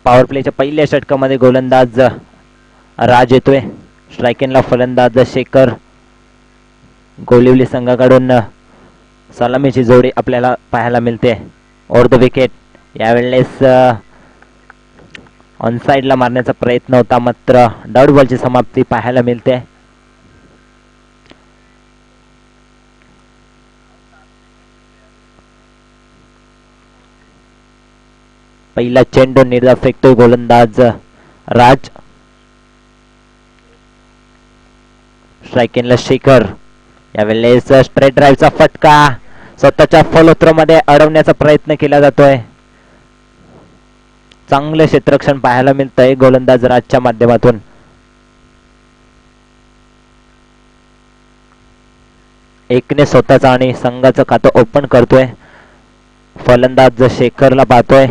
Power प्लेच्या पहिल्या षटकामध्ये गोलंदाज राज येतोय. स्ट्रायकिंगला फलंदाज शेखर. गोलिवली संघाकडून सलामीची जोडी आपल्याला पाहायला मिळते. Over the wicket. यावेळेस ऑन साइडला मारण्याचा प्रयत्न होता, मात्र डॉट बॉलची समाप्ती पाहायला मिळते. पहिला चेंडू निर्धाव फेकतोय गोलंदाज राज. स्ट्रायकिंगला शेखर. यावेळेस स्ट्रेट ड्राईव्हचा फटका स्वतःच्या फलोत्रमध्ये अडवण्याचा प्रयत्न केला जातोय. चांगलं क्षेत्ररक्षण पाहायला मिळतंय गोलंदाज राजच्या माध्यमातून. एकने स्वतःचा आणि संघाचं खातं ओपन करतोय. फलंदाज शेखरला पाहतोय.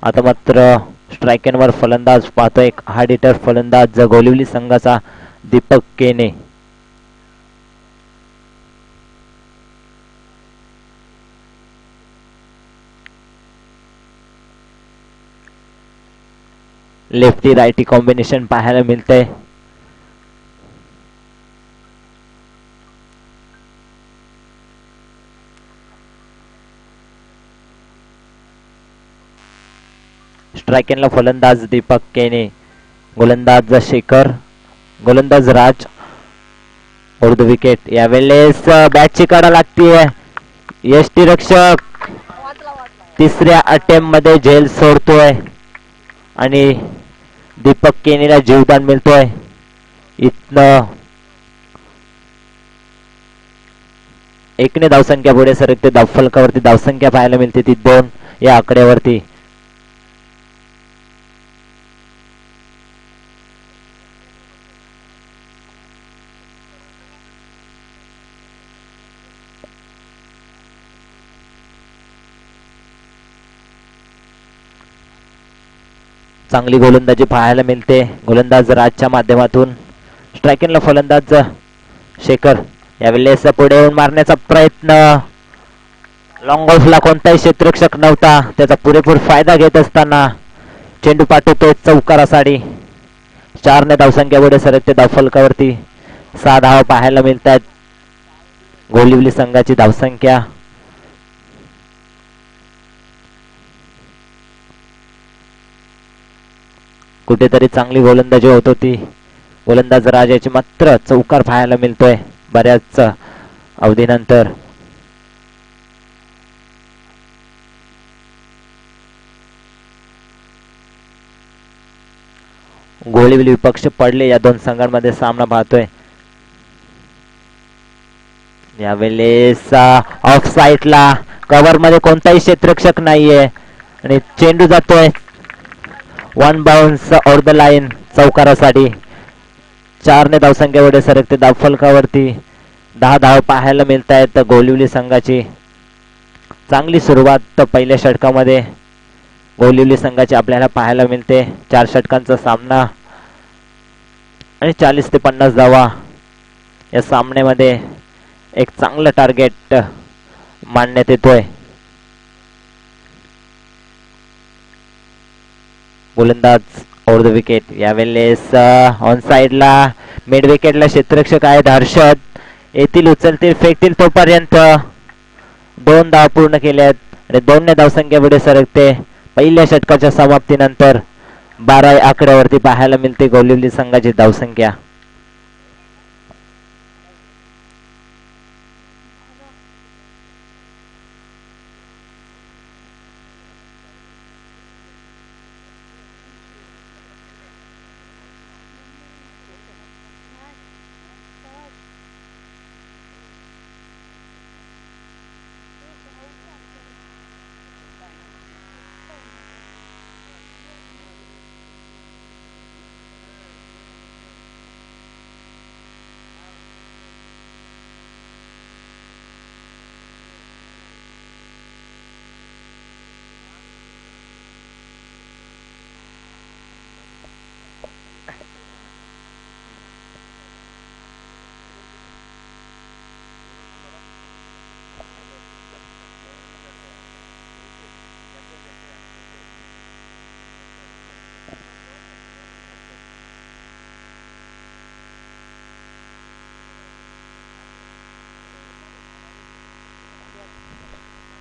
आता मात्र स्ट्रायकिंगवर फलंदाज पाहतोय. हार्ड हिटर फलंदाज गोलिवली संघाचा दीपक केने. लेफ्टी रायटी कॉम्बिनेशन पाहायला मिळतंय. स्ट्रायकिंगला फलंदाज दीपक केने. गोलंदाज शेखर. गोलंदाज राज. Over the wicket. यावेळेस बॅटची कडा लागतीये. यष्टीरक्षक तिसऱ्या अटेम्प्ट मध्ये झेल सोडतोय आणि दीपक केनेला जीवदान मिळतोय. इथनं एकने धावसंख्या पुढे सरकते. धावफलकावरती धावसंख्या पाहायला मिळते ती 2 या आकड्यावरती. चांगली गोलंदाजी पाहायला मिळते गोलंदाज राजच्या माध्यमातून. स्ट्रायकिंगला फलंदाज शेखर. यावेळेस पुढे येऊन मारण्याचा प्रयत्न. लॉंग ऑफला कोणताही क्षेत्ररक्षक नव्हता. त्याचा पुरेपूर फायदा घेत असताना चेंडू पाठवतो चौकारासाठी. 4 ने धावसंख्या पुढे सरकते. धावफलकावरती 6 धावा पाहायला मिळतात. गोलिवली संघाची धावसंख्या कुठेतरी चांगली गोलंदाजी होत होती. गोलंदाज राजाची मात्र चौकार पाहायला मिळतोय बऱ्याच अवधीनंतर. गोलिवली विपक्ष पडले. या दोन संघांमध्ये सामना पाहतोय. यावेळेस ऑफ साइडला कव्हर मध्ये कोणताही क्षेत्ररक्षक नाहीये आणि चेंडू जातोय 1 बाउन्स ओव्हर द लाईन चौकारासाठी. 4 ने धावसंख्या पुढे सरकते. धावफलकावरती 10 धाव पाहायला मिळत आहेत गोलिवली संघाची. चांगली सुरुवात पहिल्या षटकामध्ये गोलिवली संघाची आपल्याला पाहायला मिळते. 4 षटकांचा सामना आणि 40 ते 50 धावा. या सामन्यामध्ये एक चांगलं टार्गेट मांडण्यात येतोय. गोलंदाज ओव्हर द विकेट. यावेळेस ऑन साइडला मिड विकेटला क्षेत्ररक्षक आहेत हर्षद. येथील उचलतील फेकतील तोपर्यंत 2 धाव पूर्ण केल्यात आणि 2 ने धावसंख्या पुढे सरकते. पहिल्या षटकाच्या समाप्तीनंतर 12 आकड्यावरती पाहायला मिळते गोलिवली संघाची धावसंख्या.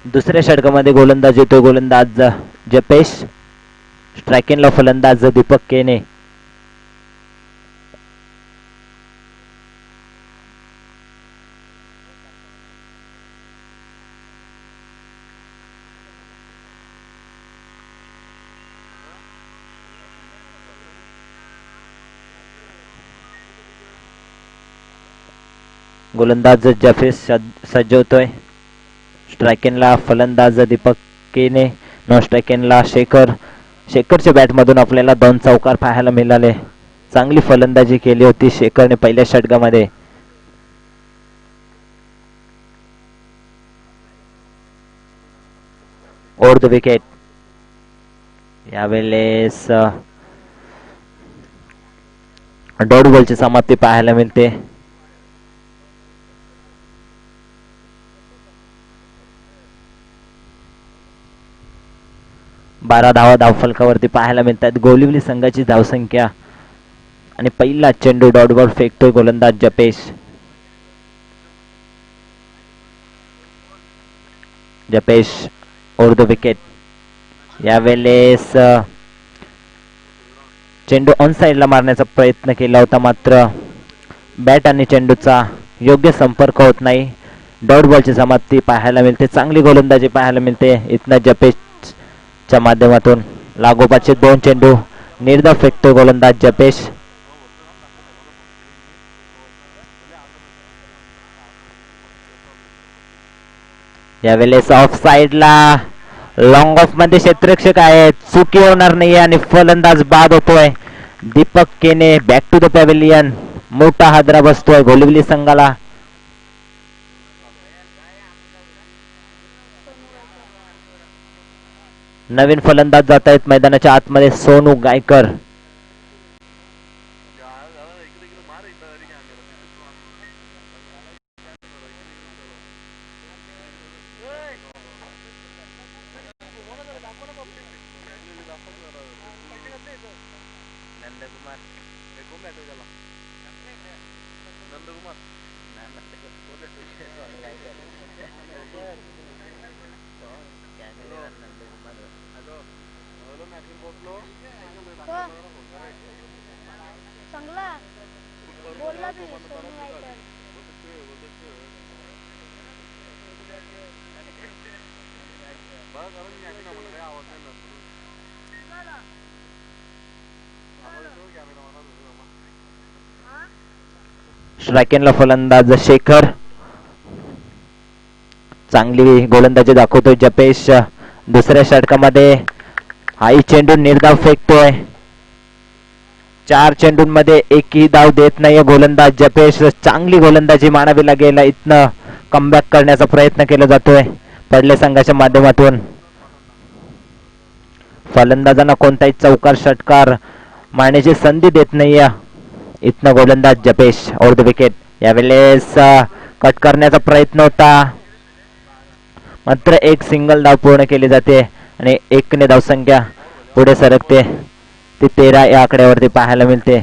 दुसऱ्या षटकामध्ये गोलंदाज येतोय गोलंदाज जपेश. स्ट्रायकिंगला फलंदाज दीपक केने. गोलंदाज जफेस सज्ज होतोय. स्ट्रायकिंगला फलंदाज दीपक केने. नो स्ट्रायकिंगला शेखरच्या बॅटमधून आपल्याला 2 चौकार पाहायला मिळाले. चांगली फलंदाजी केली होती शेखरने पहिल्या षटकामध्ये. Over the wicket. यावेळेस डॉट बॉलची समाप्ती पाहायला मिळते. 12 धावा धावफलकावरती पाहायला मिळतात. गोलिवली संघाची धावसंख्या आणि पहिला चेंडू डॉट बॉल फेकतोय गोलंदाज जपेश. जपेश ओव्हर द विकेट. यावेळेस चेंडू ऑन साइडला मारण्याचा प्रयत्न केला होता, मात्र बॅट आणि चेंडूचा योग्य संपर्क होत नाही. डॉट बॉलची समाप्ती पाहायला मिळते. चांगली गोलंदाजी पाहायला मिळते इथनं जपेशच्या माध्यमातून. लागोपाठचे 2 चेंडू निर्धाव फेकतो गोलंदाज जपेश. यावेळेस ऑफ साइडला लॉंग ऑफ मध्ये क्षेत्ररक्षक आहे, चुकी होणार नाही आणि फलंदाज बाद होतोय. दीपक केने बॅक टू द पॅव्हिलियन. मोठा हादरा बसतोय गोलिवली संघाला. नवीन फलंदाज जात आहेत मैदानाच्या आतमध्ये. सोनू गायकर. स्ट्रायकिंगला फलंदाज शेखर. चांगली गोलंदाजी दाखवतोय जपेश. दुसऱ्या षटकामध्ये हाही चेंडू निर्धाव फेकतोय. 4 चेंडूंमध्ये एकही धाव देत नाहीये गोलंदाज जपेश. चांगली गोलंदाजी मानावी लागेल. इथनं कमबॅक करण्याचा प्रयत्न केला जातोय पडले संघाच्या माध्यमातून. फलंदाजांना कोणताही चौकार षटकार मारण्याची संधी देत नाहीये इथनं गोलंदाज जपेश. Over the wicket. यावेळेस कट करण्याचा प्रयत्न होता, मात्र एक सिंगल धाव पूर्ण केली जाते आणि 1 ने धावसंख्या पुढे सरकते. ती 13 या आकड्यावरती पाहायला मिळते.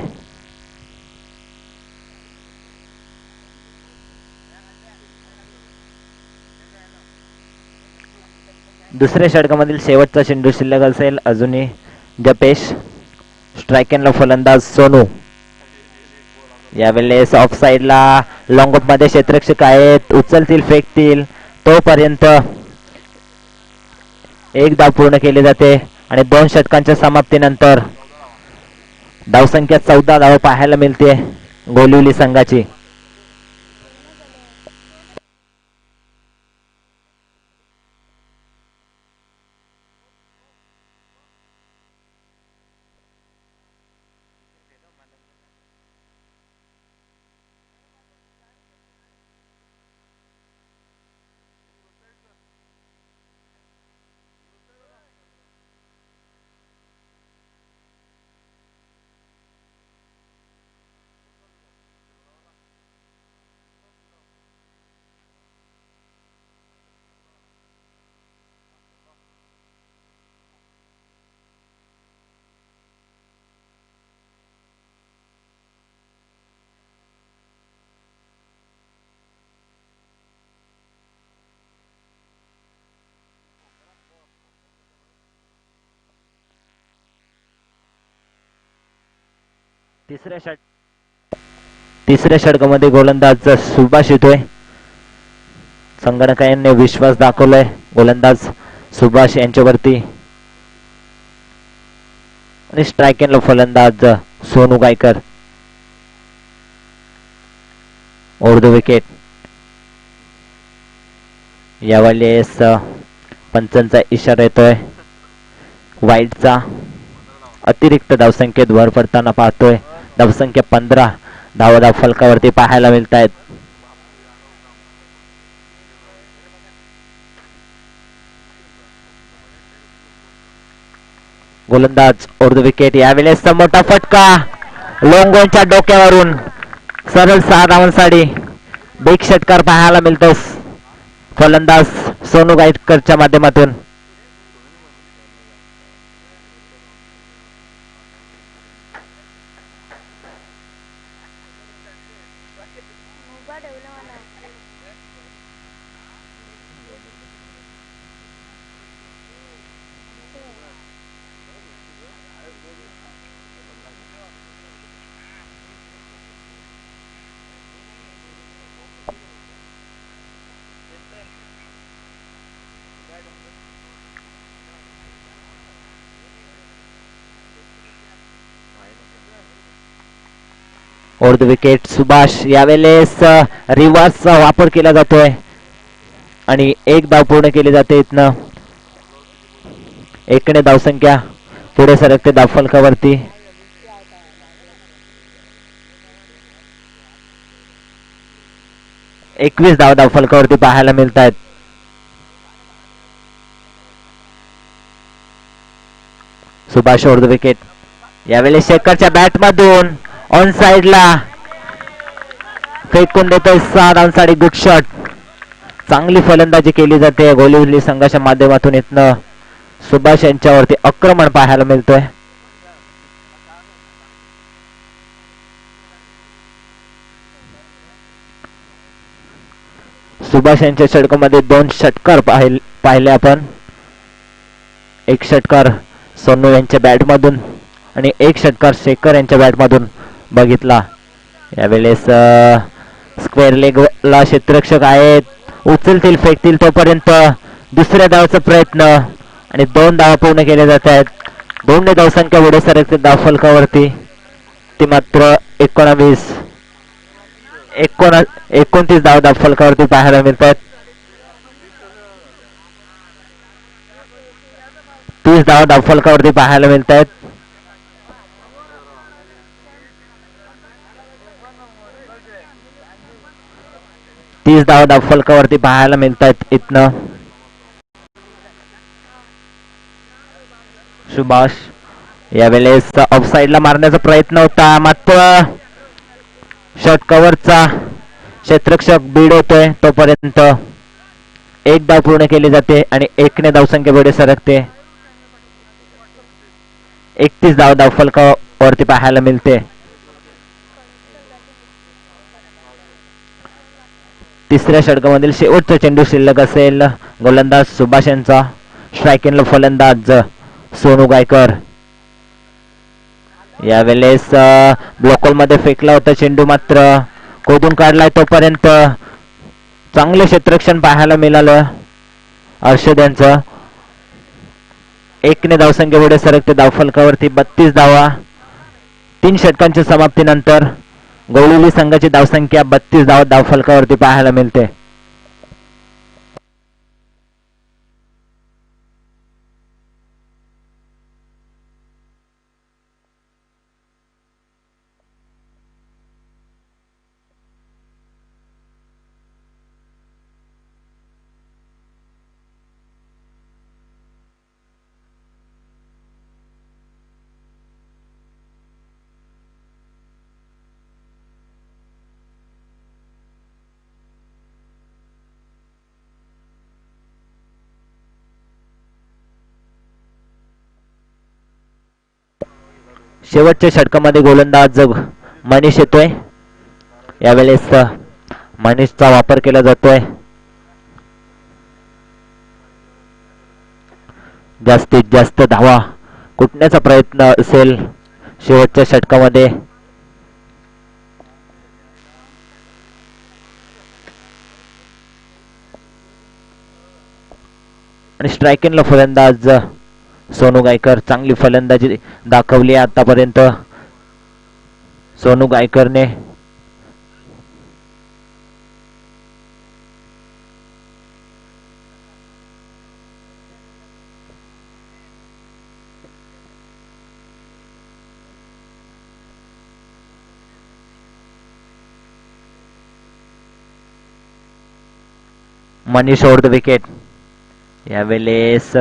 दुसऱ्या षटकामधील शेवटचा चेंडू शिल्लक असेल अजूनही. जपेश. स्ट्रायकिंगला फलंदाज सोनू. यावेळेस ऑफ साइडला लॉंग ऑफ मध्ये क्षेत्ररक्षक आहेत, उचलतील फेकतील तोपर्यंत 1 धाव पूर्ण केली जाते आणि 2 षटकांच्या समाप्तीनंतर धावसंख्या 14 धाव पाहायला मिळते गोलिवली संघाची. तिसऱ्या षटकामध्ये गोलंदाज सुभाष येतोय. संगणकाने विश्वास दाखवलाय गोलंदाज सुभाष यांच्यावरती. आणि स्ट्राईक एंडला फलंदाज Sonu Gaikar. Over the wicket. यावेळेस पंचांचा इशारा येतोय वाईटचा. अतिरिक्त धावसंख्येत भर पडताना पाहतोय. धावसंख्या 15 धाव फलकावरती पाहायला मिळत आहेत. गोलंदाज ओव्हर द विकेट. यावेळेस मोठा फटका लोंगोंच्या डोक्यावरून सरळ 6 धावांसाठी बिग षटकार पाहायला मिळतो फलंदाज सोनू गायकरच्या माध्यमातून. Over the wicket Subhash. यावेळेस रिव्हर्सचा वापर केला जातोय आणि एक धाव पूर्ण केली जाते. इथनं एकने धावसंख्या पुढे सरकते धावफलकावरती. एकवीस धाव धावफलकावरती पाहायला मिळत आहेत. Subhash over the wicket. यावेळेस शेखरच्या बॅट मधून ऑन साइडला फेकून देतोय 6 धावांसाठी गुड शॉट. चांगली फलंदाजी केली जाते गोलिवली संघाच्या माध्यमातून. इथनं सुभाष यांच्यावरती आक्रमण पाहायला मिळतोय. सुभाष यांच्या षटकामध्ये 2 षटकार पाहिले आपण. एक षटकार सोनू यांच्या बॅट मधून आणि एक षटकार शेखर यांच्या बॅट मधून बघितला. यावेळेस स्क्वेअर लेगला क्षेत्ररक्षक आहेत. उचलतील फेकतील तोपर्यंत दुसऱ्या धावाचा प्रयत्न आणि 2 धावा पूर्ण केल्या जात आहेत. 2 धावसंख्या पुढे सरकते धावफलकावरती. ती मात्र 29 29 धाव धावफलकावरती पाहायला मिळत आहेत. 30 धाव धावफलकावरती पाहायला मिळत आहेत. धावफलकावरती पाहायला मिळत आहेत. इथनं सुभाष यावेळेस ऑफसाईडला मारण्याचा प्रयत्न होता मात्र षटकावरचा क्षेत्ररक्षक बीड होतोय तोपर्यंत एक धाव पूर्ण केली जाते आणि एकने धावसंख्या पुढे सरकते. 31 धाव धावफलकावरती पाहायला मिळते. तिसऱ्या षटकामधील शेवटचा चेंडू शिल्लक असेल. गोलंदाज सुभाष यांचा. स्ट्राईक एंडला फलंदाज सोनू गायकर. यावेळेस ब्लॉकहोल मध्ये फेकला होता चेंडू मात्र खोदून काढलाय तोपर्यंत चांगले क्षेत्ररक्षण पाहायला मिळालं अर्षद यांचं. एकने धावसंख्या पुढे सरकते धावफलकावरती 32 धावा. 3 षटकांच्या समाप्तीनंतर गवळी संघाची धावसंख्या 32 धाव धावफलकावरती पाहायला मिळते. शेवटच्या षटकामध्ये गोलंदाज मनीष येतोय. यावेळेस मनीषचा वापर केला जातोय. जास्तीत जास्त धावा कुटण्याचा प्रयत्न असेल शेवटच्या षटकामध्ये. आणि स्ट्रायकिंगला फलंदाज सोनू गायकर. चांगली फलंदाजी दाखवली आतापर्यंत सोनू गायकरने. Manish over the wicket. यावेळेस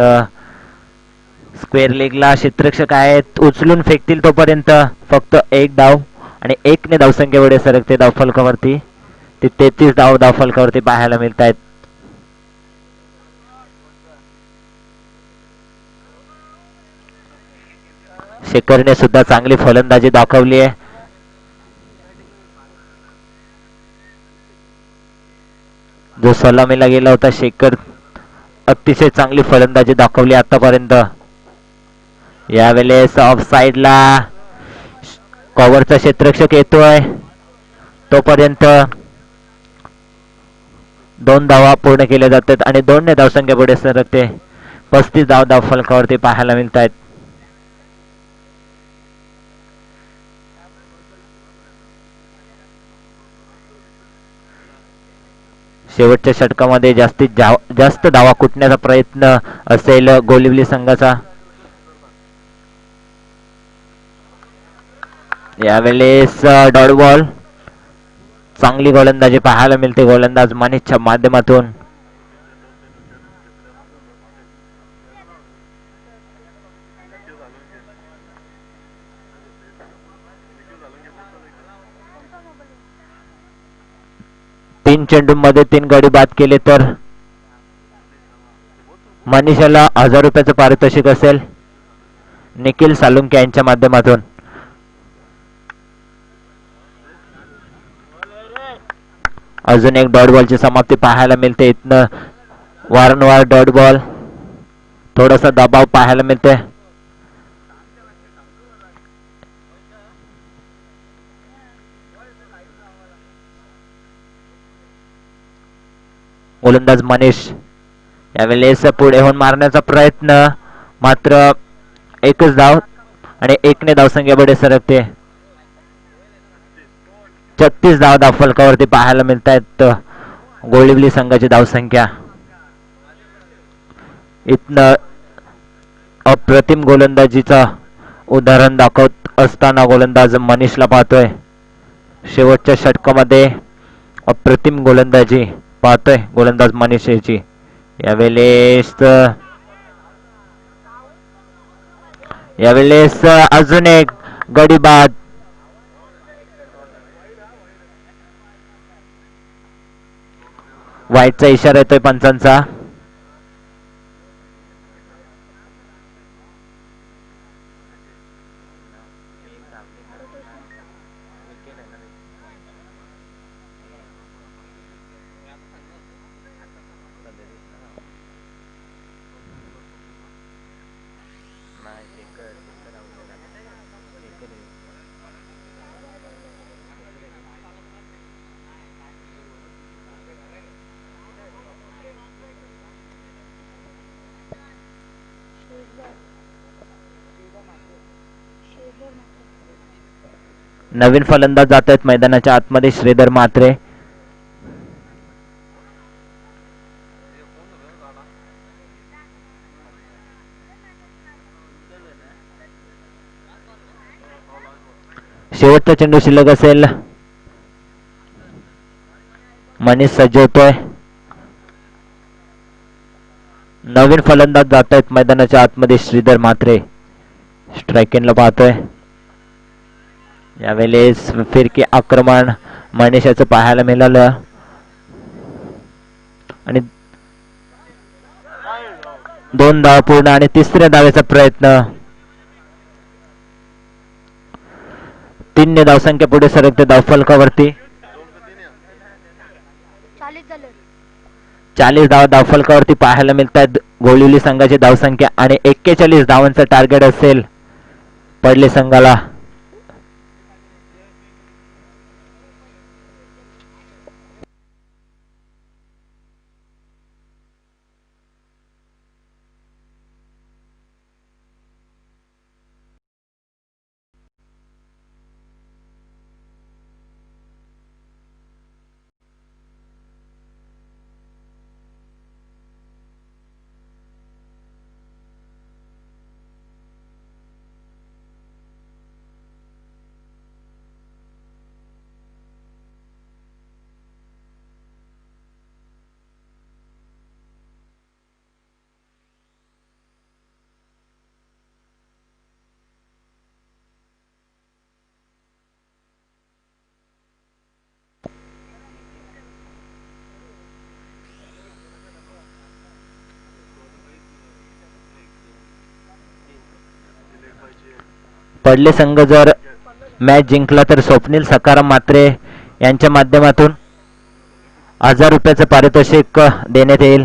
स्क्वेअर लेगला क्षेत्ररक्षक आहेत, उचलून फेकतील तोपर्यंत फक्त एक धाव आणि एकने धावसंख्येपुढे सरकते धावफलकावरती. ते 33 धाव धावफलकावरती पाहायला मिळत आहेत. शेखरने सुद्धा चांगली फलंदाजी दाखवली आहे. जो सलामीला गेला होता शेखर, अतिशय चांगली फलंदाजी दाखवली आतापर्यंत. यावेळेस ऑफ साइडला कव्हरचा क्षेत्ररक्षक येतोय तोपर्यंत 2 धावा पूर्ण केल्या जातात आणि 2 धावसंख्या पुढे सरकते. 35 धाव धावफलकावरती पाहायला मिळत आहेत. शेवटच्या षटकामध्ये जास्तीत जास्त धावा कुटण्याचा प्रयत्न असेल गोलिवली संघाचा. यावेळेस डॉट बॉल. चांगली गोलंदाजी पाहायला मिळते गोलंदाज मनीषच्या माध्यमातून. तीन चेंडूंमध्ये 3 गडी बाद केले तर मनीषाला 1000 रुपयाचं पारितोषिक असेल निखिल सालुंके यांच्या माध्यमातून. अजून एक डॉट बॉलची समाप्ती पाहायला मिळते. इथनं वारंवार डॉट बॉल, थोडासा दबाव पाहायला मिळते. गोलंदाज मनीष यावेळेस पुढे होऊन मारण्याचा प्रयत्न, मात्र एकच धाव आणि एकने धावसंख्या पुढे सरकते. 36 धाव धावफलकावरती पाहायला मिळत आहेत गोळिवली संघाची धावसंख्या. इथनं अप्रतिम गोलंदाजीचा उदाहरण दाखवत असताना गोलंदाज मनीषला पाहतोय. शेवटच्या षटकामध्ये अप्रतिम गोलंदाजी पाहतोय गोलंदाज मनीष याची. यावेळेस अजून एक गडी बाद. वाईटचा इशारा येतोय पंचांचा. नवीन फलंदाज जात आहेत मैदानाच्या आतमध्ये. श्रीधर म्हात्रे. शेवटचा चेंडू शिल्लक असेल. मनीष सज्ज होतोय. नवीन फलंदाज जात आहेत मैदानाच्या आतमध्ये. श्रीधर म्हात्रे स्ट्रायकिंगला पाहतोय. यावेळेस फिरकी आक्रमण मनीषाचं पाहायला मिळालं आणि 2 धाव पूर्ण आणि तिसऱ्या धावेचा प्रयत्न. 3 धावसंख्या पुढे सरकते धावफलकावरती. 40 धाव धावफलकावरती पाहायला मिळतात गोळिवली संघाची धावसंख्या आणि 41 धावांचं टार्गेट असेल पडले संघाला. पडले संघ जर मॅच जिंकला तर स्वप्नील सखाराम मात्रे यांच्या माध्यमातून ₹1000 पारितोषिक देण्यात येईल.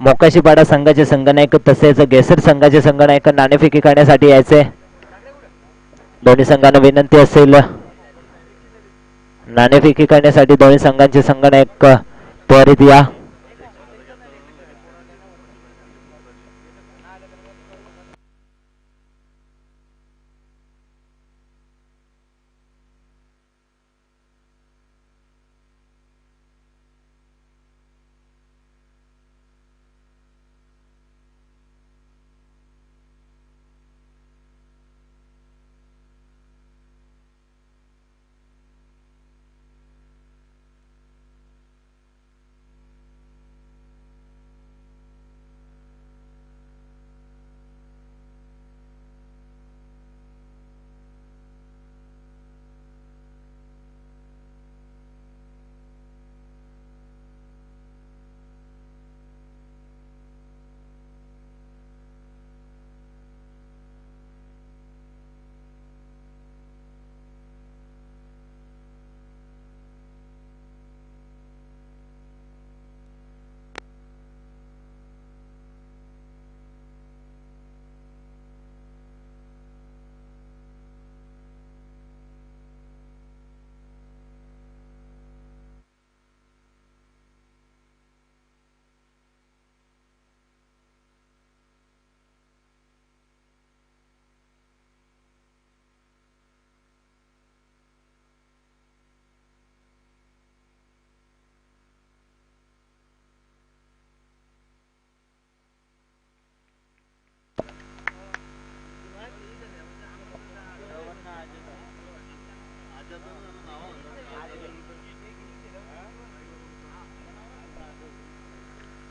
मोकाशीपाडा संघाचे संघनायक तसेच गेसर संघाचे संघनायक नाणेफेकी करण्यासाठी यायचे. दोन्ही संघांना विनंती असेल नाणेफेकी करण्यासाठी दोन्ही संघांचे संघनायक त्वरित या.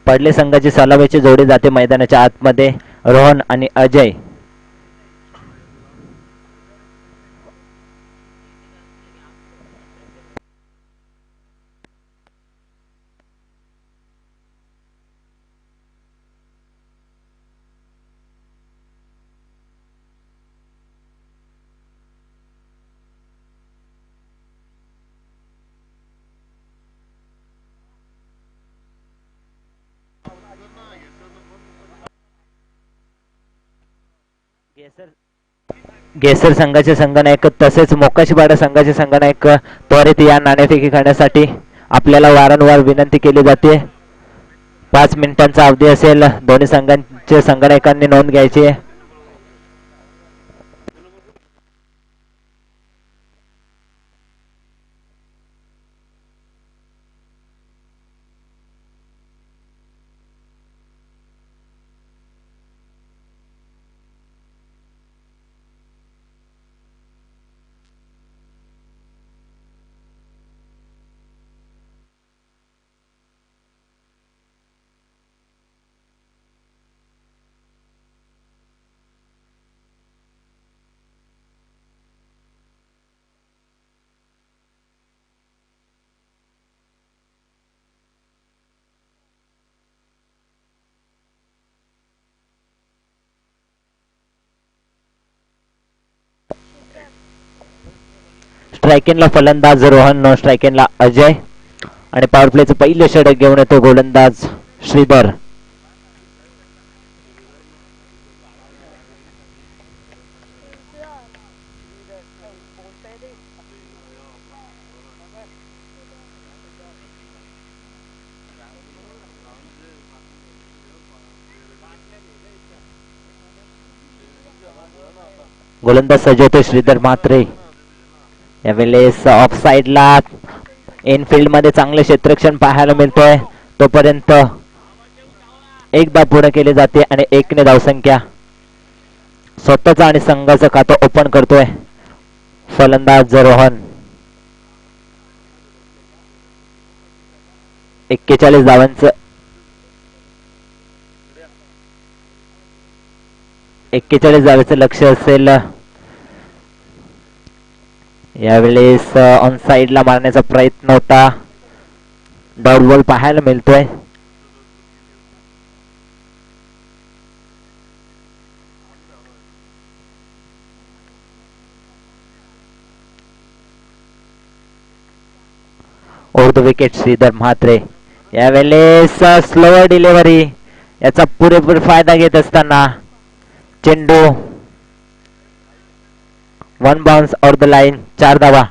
पडले संघाची सलामीची जोडी जाते मैदानाच्या आतमध्ये. रोहन आणि अजय. गेसर संघाचे संघनायक तसेच मोकाशीपाडा संघाचे संघनायक त्वरित या नाणेफेकी करण्यासाठी आपल्याला वारंवार विनंती केली जाते. 5 मिनिटांचा अवधी असेल. दोन्ही संघांच्या संघनायकांनी नोंद घ्यायची आहे. स्ट्रायकिंगला फलंदाज रोहन, नो स्ट्रायकिंगला अजय. आणि पॉवर प्लेचं पहिलं षटक घेऊन येतो गोलंदाज श्रीधर. गोलंदाज सजवतो श्रीधर म्हात्रे. यावेळेस ऑफ साइडला इनफिल्ड मध्ये चांगले क्षेत्ररक्षण पाहायला मिळतोय. तोपर्यंत एकदा पुढे केले जाते आणि 1 ने धावसंख्या. स्वतःचा आणि संघाचं खातं ओपन करतोय फलंदाज रोहन. 41 धावांचं 41 धावेचं लक्ष असेल. यावेळेस ऑन साइडला मारण्याचा प्रयत्न होता. डॉट बॉल पाहायला मिळतोय. Over the wicket Shridhar Mhatre. यावेळेस स्लोअर डिलिव्हरी, याचा पुरेपूर फायदा घेत असताना चेंडू 1 बाउन्स ओव्हर द लाईन. 4 धावा.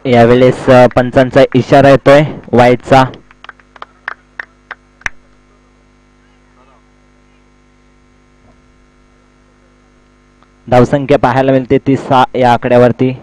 यावेळेस पंचांचा इशारा येतोय वाईटचा. धावसंख्या पाहायला मिळते 30 या आकड्यावरती.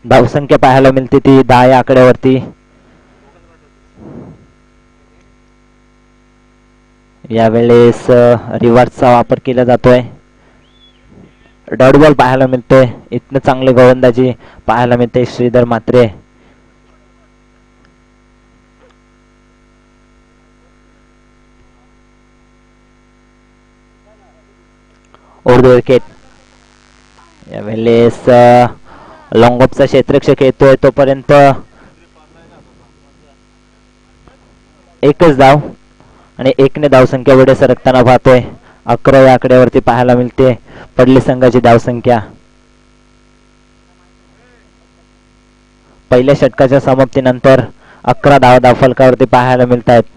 धावसंख्या पाहायला मिळते ती 10 या आकड्यावरती. यावेळेस रिव्हर्सचा वापर केला जातोय. डॉट बॉल पाहायला मिळतोय. इतनं चांगले गोलंदाजी पाहायला मिळते Shridhar Mhatre. Over the wicket. यावेळेस लॉंग ऑफचा क्षेत्ररक्षक येतोय. तोपर्यंत एकच धाव आणि 1 ने धावसंख्या पुढे सरकताना पाहतोय. 11 या आकड्यावरती पाहायला मिळते पडली संघाची धावसंख्या. पहिल्या षटकाच्या समाप्तीनंतर 11 धावा धावफलकावरती पाहायला मिळत आहेत.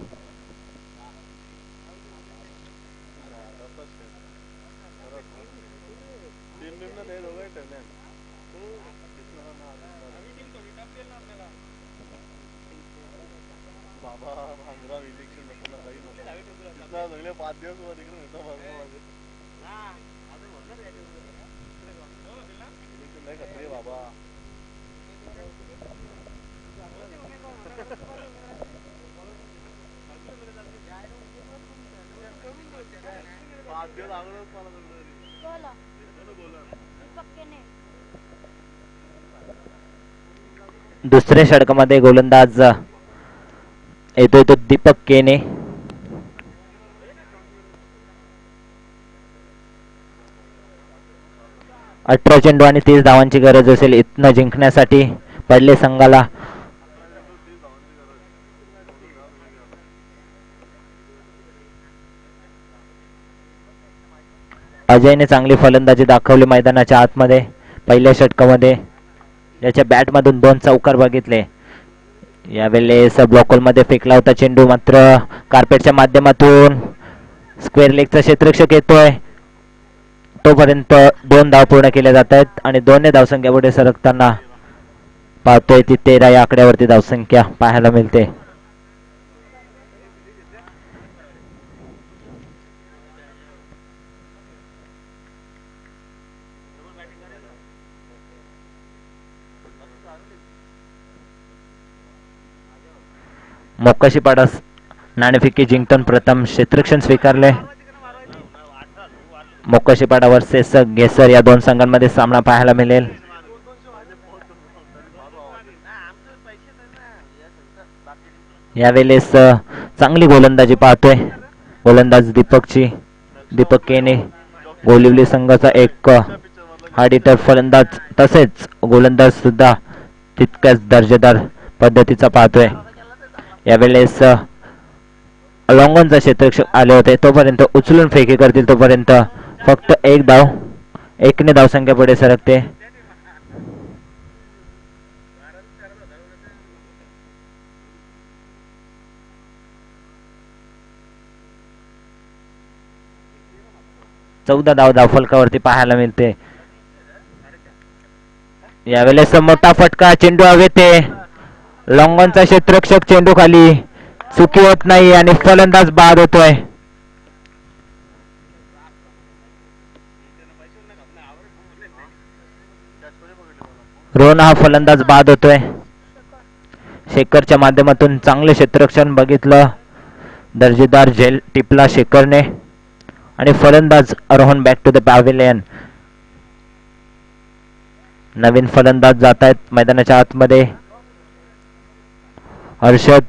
दुसऱ्या षटकामध्ये गोलंदाज येतोय तो दीपक केने. अठरा चेंडू आणि 30 धावांची गरज असेल इथनं जिंकण्यासाठी पडले संघाला. अजयने चांगली फलंदाजी दाखवली मैदानाच्या आतमध्ये पहिल्या षटकामध्ये. याच्या बॅटमधून 2 चौकार बघितले. यावेळेस ब्लॉकहोलमध्ये फेकला होता चेंडू, मात्र कार्पेटच्या माध्यमातून स्क्वेअर लेगचा क्षेत्ररक्षक येतोय. तोपर्यंत 2 धाव पूर्ण केले जात आहेत आणि 2 धावसंख्या पुढे सरकताना पाहतोय ती 13 या आकड्यावरती धावसंख्या पाहायला मिळते. मोक्काशीपाडा नाणेफेकी जिंकून प्रथम क्षेत्ररक्षण स्वीकारले. मोक्काशीपाडा वर्सेस घेसर या 2 संघांमध्ये सामना पाहायला मिळेल. यावेळेस चांगली गोलंदाजी पाहतोय गोलंदाज दीपक केने. गोलिवली संघाचा एक हार्ड हिटर फलंदाज तसेच गोलंदाज सुद्धा तितक्याच दर्जेदार पद्धतीचा पाहतोय. यावेळेस लॉंगॉनचा क्षेत्ररक्षक आले होते, तोपर्यंत उचलून फेकी करतील तोपर्यंत फक्त 1 धाव, 1 धावसंख्या पुढे सरकते. चौदा धाव फलकावरती पाहायला मिळते. यावेळेस मोठा फटका, चेंडू हवेत. लॉंगॉनचा क्षेत्ररक्षक चेंडू खाली, चुकी होत नाही आणि फलंदाज बाद होतोय. रोहन हा फलंदाज बाद होतोय. शेखरच्या माध्यमातून चांगले क्षेत्ररक्षण बघितलं, दर्जेदार झेल टिपला शेखरने आणि फलंदाज Rohan back to the pavilion. नवीन फलंदाज जात आहेत मैदानाच्या आतमध्ये. हर्षद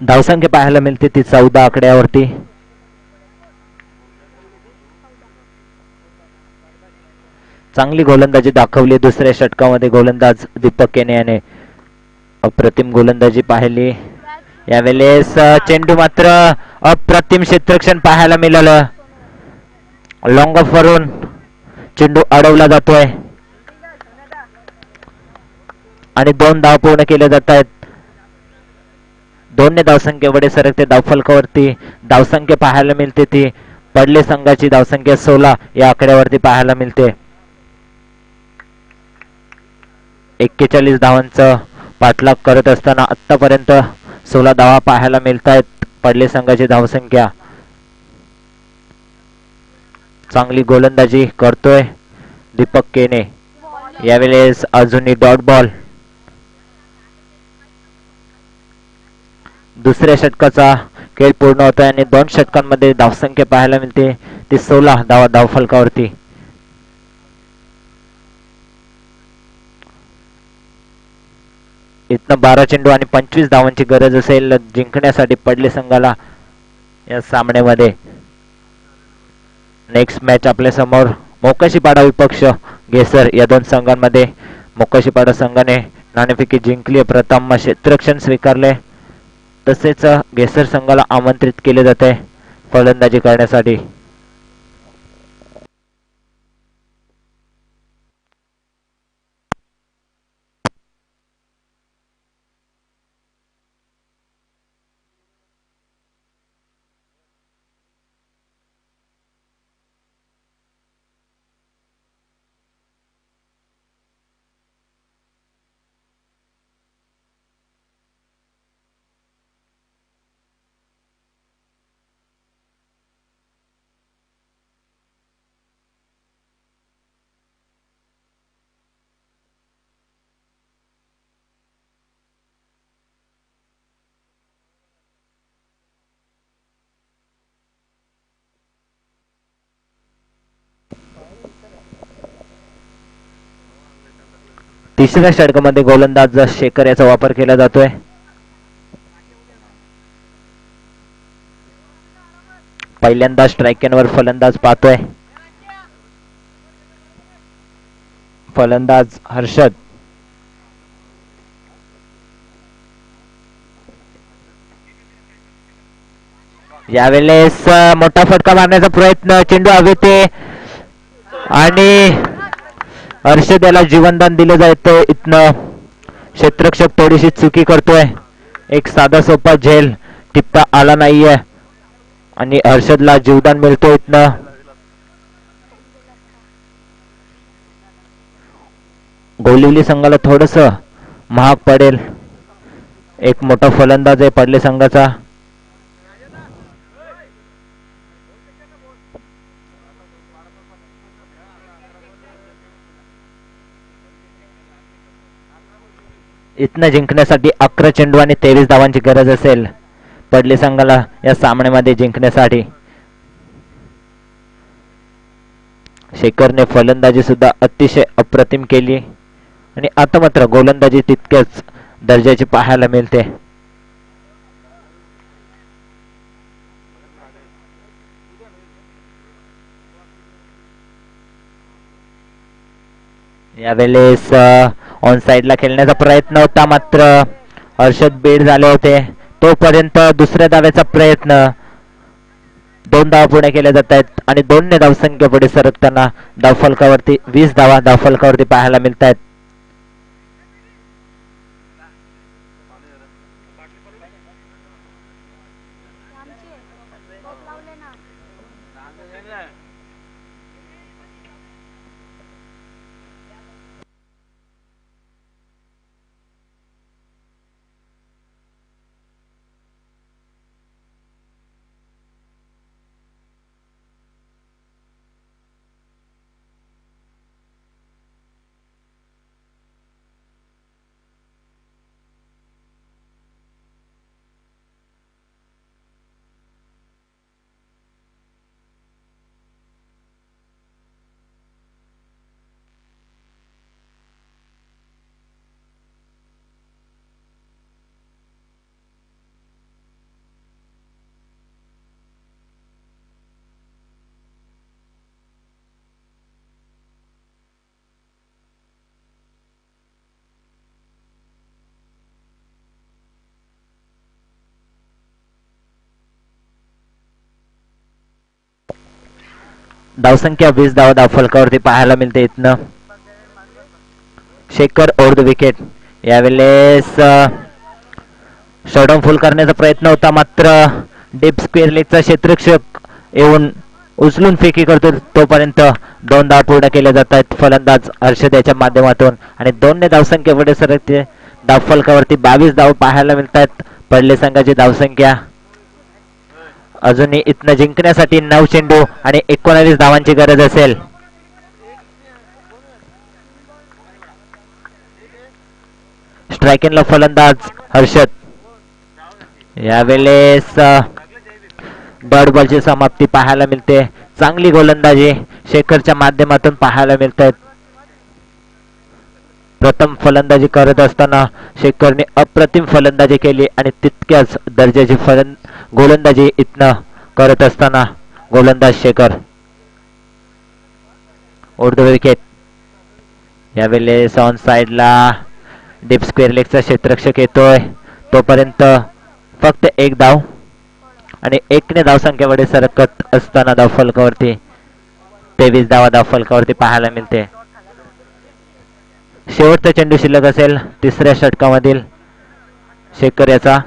धावसंख्या पाहायला मिळते ती 14 आकड्यावरती. चांगली गोलंदाजी दाखवली दुसऱ्या षटकामध्ये गोलंदाज दीपक केने याने. अप्रतिम गोलंदाजी पाहिली. यावेळेस चेंडू मात्र अप्रतिम क्षेत्ररक्षण पाहायला मिळालं. लॉंग ऑफ वरून चेंडू अडवला जातोय आणि 2 धाव पूर्ण केले जात आहेत. 2 धावसंख्येकडे सरकते धावफलकावरती. धावसंख्या पाहायला मिळते ती पडले संघाची धावसंख्या 16 या आकड्यावरती पाहायला मिळते. 41 धावांचं पाठलाग करत असताना आतापर्यंत 16 धावा पाहायला मिळत आहेत. पडले संघाची धावसंख्या. चांगली गोलंदाजी करतोय दीपक केने. यावेळेस अजूनही डॉट बॉल. दुसऱ्या षटकाचा खेळ पूर्ण होतोय आणि 2 षटकांमध्ये धावसंख्या पाहायला मिळते ती 16 धावा धावफलकावरती. इथनं 12 चेंडू आणि 25 धावांची गरज असेल जिंकण्यासाठी पडले संघाला या सामन्यामध्ये. नेक्स्ट मॅच आपल्या समोर मोक्काशीपाडा विपक्ष घेसर या 2 संघांमध्ये. मोक्काशीपाडा संघाने नाणेफेकी जिंकली, प्रथम क्षेत्ररक्षण स्वीकारले, तसेच घेसर संघाला आमंत्रित केले जाते फलंदाजी करण्यासाठी. तिसऱ्या षटकामध्ये गोलंदाज शेखर याचा वापर केला जातोय. पहिल्यांदा स्ट्राईक वर फलंदाज पाहतोय. फलंदाज हर्षद. यावेळेस मोठा फटका मारण्याचा प्रयत्न, चेंडू हवेते आणि हर्षद याला जीवनदान दिलं जातं. इथनं क्षेत्ररक्षक थोडीशी चुकी करतोय. एक साधा सोपा झेल टिपता आला नाहीये आणि हर्षदला जीवदान मिळतो. इथनं गोलिवली संघाला थोडस महाग पडेल. एक मोठा फलंदाज आहे पडले संघाचा. इथनं जिंकण्यासाठी 11 चेंडू आणि 23 धावांची गरज असेल पडले संघाला या सामन्यामध्ये जिंकण्यासाठी. शेखरने फलंदाजी सुद्धा अतिशय अप्रतिम केली आणि आता मात्र गोलंदाजी तितक्याच दर्जाची पाहायला मिळते. यावेळेस ऑन साइडला खेळण्याचा प्रयत्न होता, मात्र हर्षद बेड झाले होते. तोपर्यंत दुसऱ्या धाव्याचा प्रयत्न. 2 धावा पुढे केल्या जात आहेत आणि 2 ने धावसंख्या पुढे सरकताना धावफलकावरती 20 धावा धावफलकावरती पाहायला मिळत आहेत. धावसंख्या 20 धावा धावफलकावरती पाहायला मिळते. इथनं शेखर ओव्हर द विकेट. यावेळेस शॉटडाऊन फुल करण्याचा प्रयत्न होता, मात्र डीप स्क्वेअर लेगचा क्षेत्ररक्षक येऊन उचलून फेकी करतो. तोपर्यंत 2 धावा पूर्ण केल्या जात आहेत फलंदाज हर्षद याच्या माध्यमातून आणि 2 ने धावसंख्या पुढे सरकते. धावफलकावरती 22 धाव पाहायला मिळत आहेत पडले संघाची धावसंख्या. अजूनही इथनं जिंकण्यासाठी 9 चेंडू आणि 19 धावांची गरज असेल. स्ट्रायकिंगला फलंदाज हर्षद. यावेळेस डॉट बॉलची समाप्ती पाहायला मिळते. चांगली गोलंदाजी शेखरच्या माध्यमातून पाहायला मिळत आहेत. प्रथम फलंदाजी करत असताना शेखरने अप्रतिम फलंदाजी केली आणि तितक्याच दर्जाची गोलंदाजी इथनं करत असताना गोलंदाज शेखर ओव्हर द विकेट. यावेळेस ऑन साइडला डीप स्क्वेअर लेगचा क्षेत्ररक्षक येतोय. तोपर्यंत फक्त 1 धाव आणि 1 ने धावसंख्येमध्ये सरकत असताना धावफलकावरती 23 धावा धावफलकावरती पाहायला मिळते. शेवटचा चेंडू शिल्लक असेल तिसऱ्या षटकामधील शेखर याचा.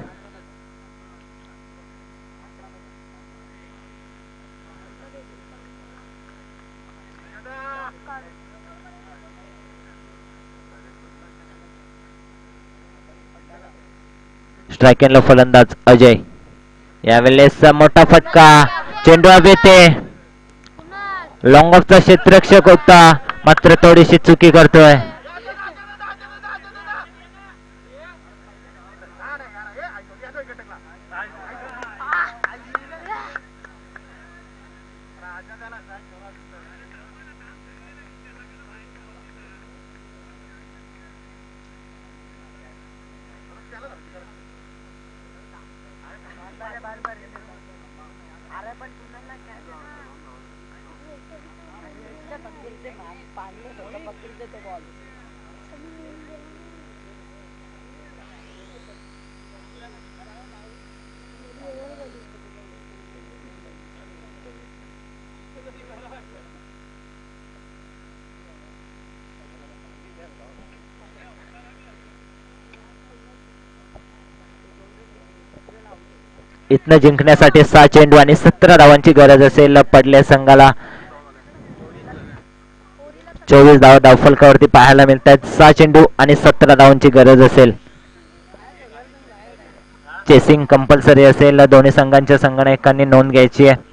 स्ट्रायकिंगला फलंदाज अजय. यावेळेस मोठा फटका, चेंडू येते. लॉंग ऑफचा क्षेत्ररक्षक होता, मात्र थोडीशी चुकी करतोय. इथनं जिंकण्यासाठी 6 चेंडू आणि 17 धावांची गरज असेल पडल्या संघाला. 24 धावा धावफलकावरती पाहायला मिळतात. 6 चेंडू आणि 17 धावांची गरज असेल. चेसिंग कंपल्सरी असेल. दोन्ही संघांच्या संघनायकांनी नोंद घ्यायची आहे.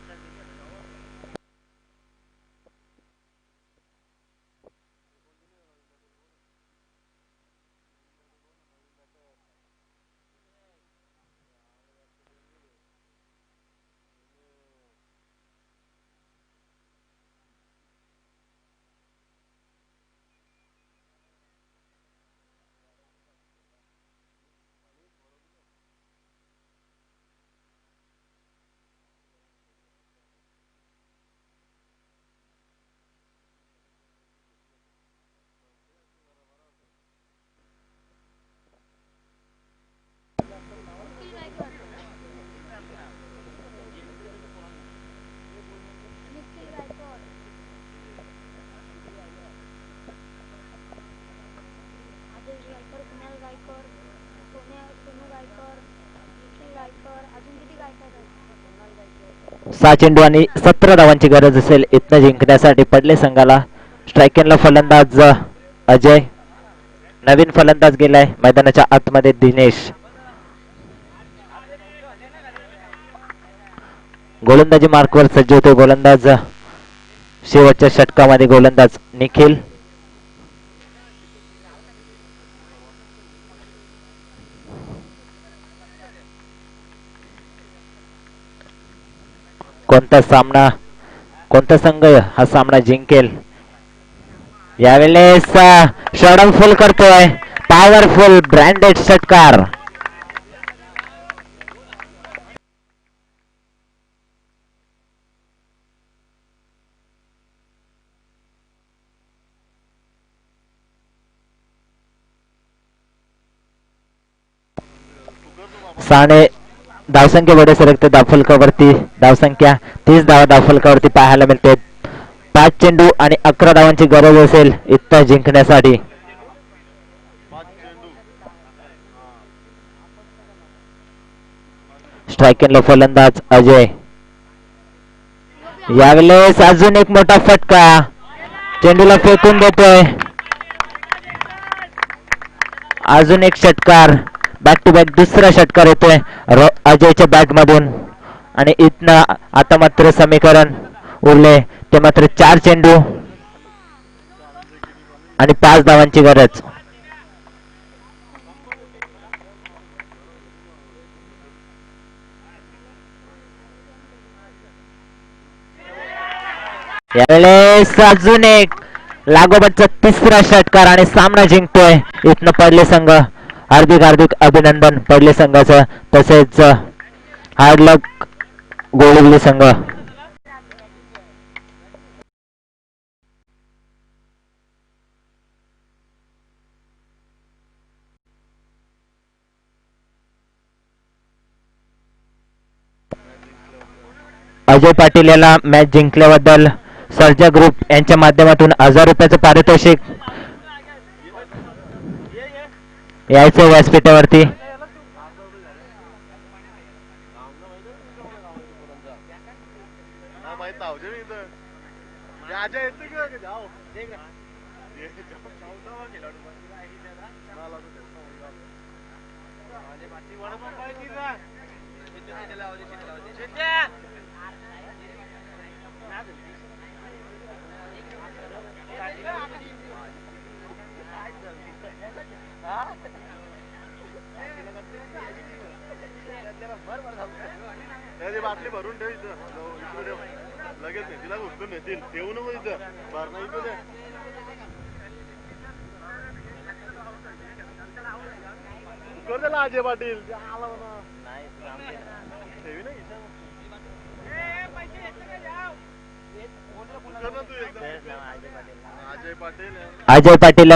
सहा चेंडू आणि 17 धावांची गरज असेल इथनं जिंकण्यासाठी पडले संघाला. स्ट्रायकिंगला फलंदाज अजय. नवीन फलंदाज गेलाय मैदानाच्या आतमध्ये दिनेश. गोलंदाजी मार्कवर सज्ज होते गोलंदाज. शेवटच्या षटकामध्ये गोलंदाज निखिल. कोणता सामना, कोणता संघ हा सामना जिंकेल? यावेळेस शॉर्टम फुल करतोय. पॉवरफुल ब्रँडेड षटकार. साने धावसंख्या बडे सरकते धावफलकावरती. धावसंख्या 30 धावा धावफलकावरती पाहायला मिळते. 5 चेंडू आणि 11 धावांची गरज असेल इथं जिंकण्यासाठी. स्ट्रायकिंगला फलंदाज अजय. यावेळेस अजून एक मोठा फटका. चेंडूला फेकून देतोय. अजून एक षटकार. बॅक टू बॅक दुसरा षटकार येतोय अजयच्या बॅट मधून. आणि इथनं आता मात्र समीकरण उरले ते मात्र 4 चेंडू आणि 5 धावांची गरज. यावेळेस अजून एक लागोपाठचा तिसरा षटकार आणि सामना जिंकतोय इथनं पडले संघ. हार्दिक हार्दिक अभिनंदन पडले संघाचं. तसेच हार्ड लक गोळिवली संघ. अजय पाटील याला मॅच जिंकल्याबद्दल सर्जा ग्रुप यांच्या माध्यमातून 1000 रुपयाचं पारितोषिक. यायचं व्यासपीठावरती. बाटली भरून ठेव लगेच नाही तिला उचलून नेतील. ठेवू नको इथं भरणं इथं दे. कर त्याला अजय पाटील आला म्हणा. ठेवी ना खिशात. उचल ना तू एकदम. अजय पाटील अजय पाटील